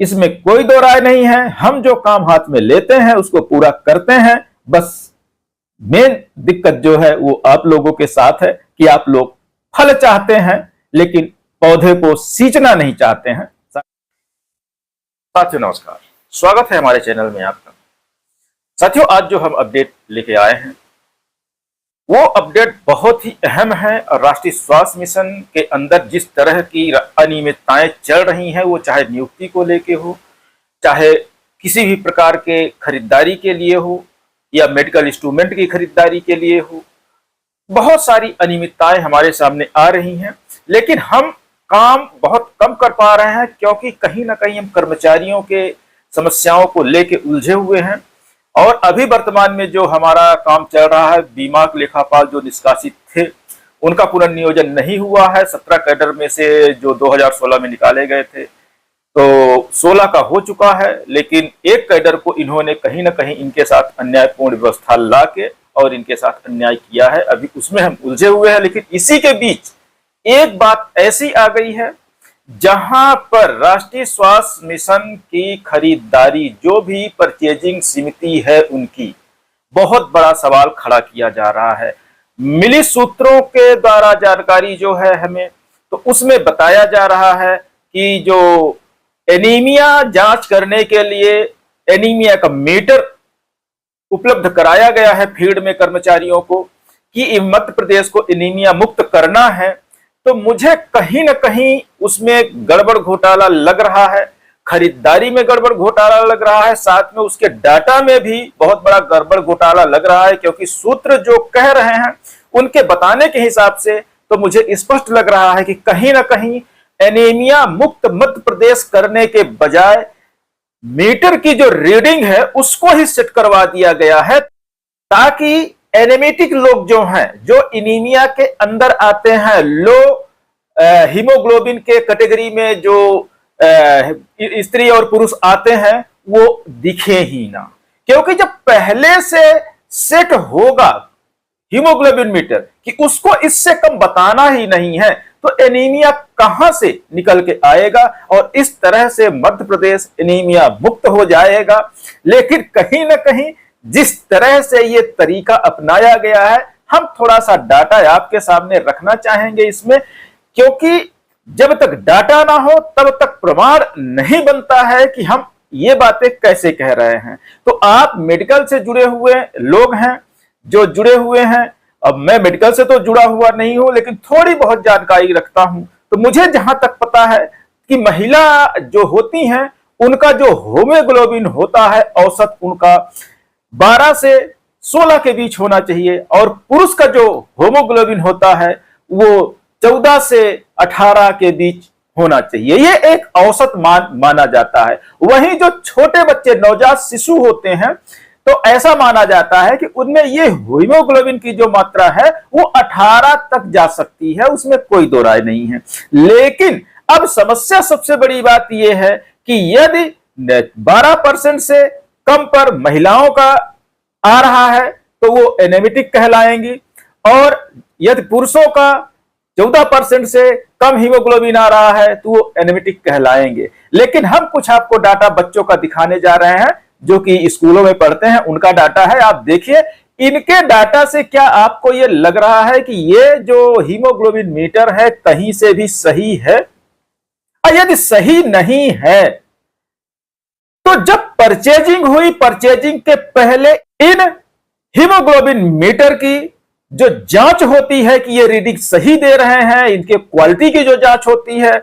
इसमें कोई दो राय नहीं है। हम जो काम हाथ में लेते हैं उसको पूरा करते हैं। बस मेन दिक्कत जो है वो आप लोगों के साथ है कि आप लोग फल चाहते हैं लेकिन पौधे को सींचना नहीं चाहते हैं। साथियों नमस्कार, स्वागत है हमारे चैनल में आपका। साथियों, आज जो हम अपडेट लेके आए हैं वो अपडेट बहुत ही अहम है। और राष्ट्रीय स्वास्थ्य मिशन के अंदर जिस तरह की अनियमितताएं चल रही हैं, वो चाहे नियुक्ति को लेके हो, चाहे किसी भी प्रकार के खरीदारी के लिए हो या मेडिकल इंस्ट्रूमेंट की खरीदारी के लिए हो, बहुत सारी अनियमितताएं हमारे सामने आ रही हैं। लेकिन हम काम बहुत कम कर पा रहे हैं क्योंकि कहीं ना कहीं हम कर्मचारियों के समस्याओं को लेके उलझे हुए हैं। और अभी वर्तमान में जो हमारा काम चल रहा है, बीमा लेखापाल जो निष्कासित थे उनका पुनर्नियोजन नहीं हुआ है। 17 कैडर में से जो 2016 में निकाले गए थे तो 16 का हो चुका है, लेकिन एक कैडर को इन्होंने कहीं ना कहीं इनके साथ अन्यायपूर्ण व्यवस्था ला के और इनके साथ अन्याय किया है। अभी उसमें हम उलझे हुए हैं। लेकिन इसी के बीच एक बात ऐसी आ गई है जहां पर राष्ट्रीय स्वास्थ्य मिशन की खरीदारी, जो भी परचेजिंग समिति है, उनकी बहुत बड़ा सवाल खड़ा किया जा रहा है। मिली सूत्रों के द्वारा जानकारी जो है हमें, तो उसमें बताया जा रहा है कि जो एनीमिया जांच करने के लिए एनीमिया का मीटर उपलब्ध कराया गया है फील्ड में कर्मचारियों को कि मध्य प्रदेश को एनीमिया मुक्त करना है, तो मुझे कहीं ना कहीं उसमें गड़बड़ घोटाला लग रहा है। खरीदारी में गड़बड़ घोटाला लग रहा है, साथ में उसके डाटा में भी बहुत बड़ा गड़बड़ घोटाला लग रहा है। क्योंकि सूत्र जो कह रहे हैं उनके बताने के हिसाब से तो मुझे स्पष्ट लग रहा है कि कहीं ना कहीं एनीमिया मुक्त मध्य प्रदेश करने के बजाय मीटर की जो रीडिंग है उसको ही सेट करवा दिया गया है, ताकि एनेमिटिक लोग जो हैं, जो एनीमिया के अंदर आते हैं, लो हीमोग्लोबिन के कैटेगरी में जो स्त्री और पुरुष आते हैं, वो दिखे ही ना। क्योंकि जब पहले से सेट होगा हीमोग्लोबिन मीटर कि उसको इससे कम बताना ही नहीं है, तो एनीमिया कहां से निकल के आएगा। और इस तरह से मध्य प्रदेश एनीमिया मुक्त हो जाएगा। लेकिन कहीं ना कहीं जिस तरह से ये तरीका अपनाया गया है, हम थोड़ा सा डाटा आपके सामने रखना चाहेंगे इसमें, क्योंकि जब तक डाटा ना हो तब तक प्रमाण नहीं बनता है कि हम ये बातें कैसे कह रहे हैं। तो आप मेडिकल से जुड़े हुए लोग हैं, जो जुड़े हुए हैं, अब मैं मेडिकल से तो जुड़ा हुआ नहीं हूं लेकिन थोड़ी बहुत जानकारी रखता हूं। तो मुझे जहां तक पता है कि महिला जो होती हैं उनका जो होमोग्लोबिन होता है औसत उनका 12 से 16 के बीच होना चाहिए, और पुरुष का जो होमोग्लोबिन होता है वो 14 से 18 के बीच होना चाहिए। ये एक औसत माना जाता है। वहीं जो छोटे बच्चे नवजात शिशु होते हैं तो ऐसा माना जाता है कि उनमें ये हीमोग्लोबिन की जो मात्रा है वो 18 तक जा सकती है, उसमें कोई दो राय नहीं है। लेकिन अब समस्या सबसे बड़ी बात यह है कि यदि 12% से कम पर महिलाओं का आ रहा है तो वो एनेमिटिक कहलाएंगी, और यदि पुरुषों का 14% से कम हीमोग्लोबिन आ रहा है तो वो एनेमिटिक कहलाएंगे। लेकिन हम कुछ आपको डाटा बच्चों का दिखाने जा रहे हैं जो कि स्कूलों में पढ़ते हैं, उनका डाटा है। आप देखिए इनके डाटा से क्या आपको ये लग रहा है कि ये जो हीमोग्लोबिन मीटर है कहीं से भी सही है? और यदि सही नहीं है तो जब परचेजिंग हुई, परचेजिंग के पहले इन हीमोग्लोबिन मीटर की जो जांच होती है कि ये रीडिंग सही दे रहे हैं, इनके क्वालिटी की जो जांच होती है,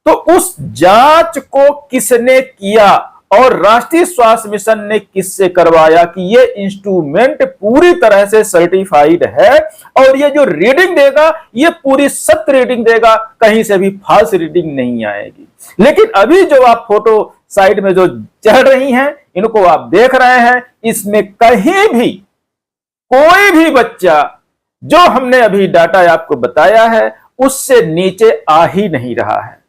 तो उस जांच को किसने किया और राष्ट्रीय स्वास्थ्य मिशन ने किससे करवाया कि ये इंस्ट्रूमेंट पूरी तरह से सर्टिफाइड है और ये जो रीडिंग देगा ये पूरी सत्य रीडिंग देगा, कहीं से भी फाल्स रीडिंग नहीं आएगी। लेकिन अभी जो आप फोटो साइड में जो चल रही हैं, इनको आप देख रहे हैं, इसमें कहीं भी कोई भी बच्चा जो हमने अभी डाटा आपको बताया है उससे नीचे आ ही नहीं रहा है।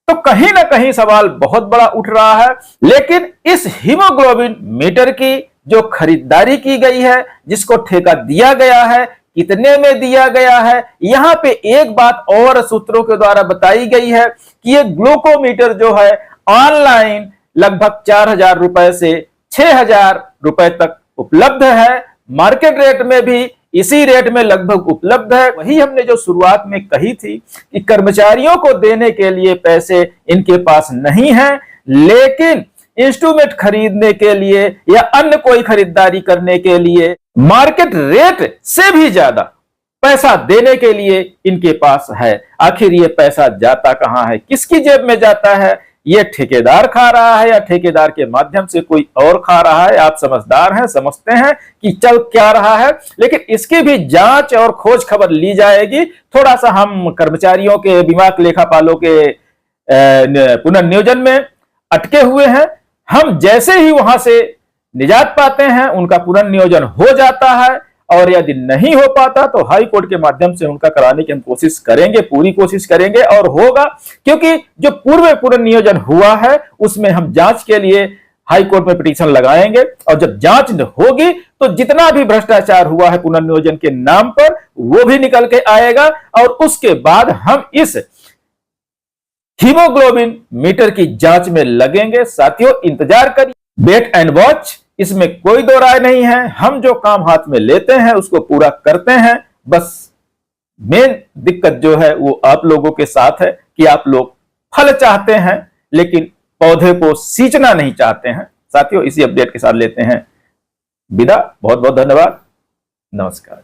तो कहीं ना कहीं सवाल बहुत बड़ा उठ रहा है। लेकिन इस हीमोग्लोबिन मीटर की जो खरीदारी की गई है, जिसको ठेका दिया गया है, कितने में दिया गया है, यहां पे एक बात और सूत्रों के द्वारा बताई गई है कि ये ग्लूकोमीटर जो है ऑनलाइन लगभग 4,000 रुपए से 6,000 रुपए तक उपलब्ध है। मार्केट रेट में भी इसी रेट में लगभग उपलब्ध है। वही हमने जो शुरुआत में कही थी कि कर्मचारियों को देने के लिए पैसे इनके पास नहीं है, लेकिन इंस्ट्रूमेंट खरीदने के लिए या अन्य कोई खरीदारी करने के लिए मार्केट रेट से भी ज्यादा पैसा देने के लिए इनके पास है। आखिर ये पैसा जाता कहां है, किसकी जेब में जाता है? ये ठेकेदार खा रहा है या ठेकेदार के माध्यम से कोई और खा रहा है? आप समझदार हैं, समझते हैं कि चल क्या रहा है, लेकिन इसकी भी जांच और खोज खबर ली जाएगी। थोड़ा सा हम कर्मचारियों के बीमा लेखापालों के पुनर्नियोजन में अटके हुए हैं। हम जैसे ही वहां से निजात पाते हैं, उनका पुनर्नियोजन हो जाता है, और यदि नहीं हो पाता तो हाई कोर्ट के माध्यम से उनका कराने की हम कोशिश करेंगे, पूरी कोशिश करेंगे, और होगा। क्योंकि जो पूर्व पुनर्नियोजन हुआ है उसमें हम जांच के लिए हाई कोर्ट में पिटीशन लगाएंगे, और जब जांच होगी तो जितना भी भ्रष्टाचार हुआ है पुनर्नियोजन के नाम पर वो भी निकल के आएगा, और उसके बाद हम इस हीमोग्लोबिन मीटर की जांच में लगेंगे। साथियों, इंतजार करिए, वेट एंड वॉच, इसमें कोई दो राय नहीं है। हम जो काम हाथ में लेते हैं उसको पूरा करते हैं। बस मेन दिक्कत जो है वो आप लोगों के साथ है कि आप लोग फल चाहते हैं लेकिन पौधे को सींचना नहीं चाहते हैं। साथियों, इसी अपडेट के साथ लेते हैं विदा। बहुत बहुत धन्यवाद, नमस्कार।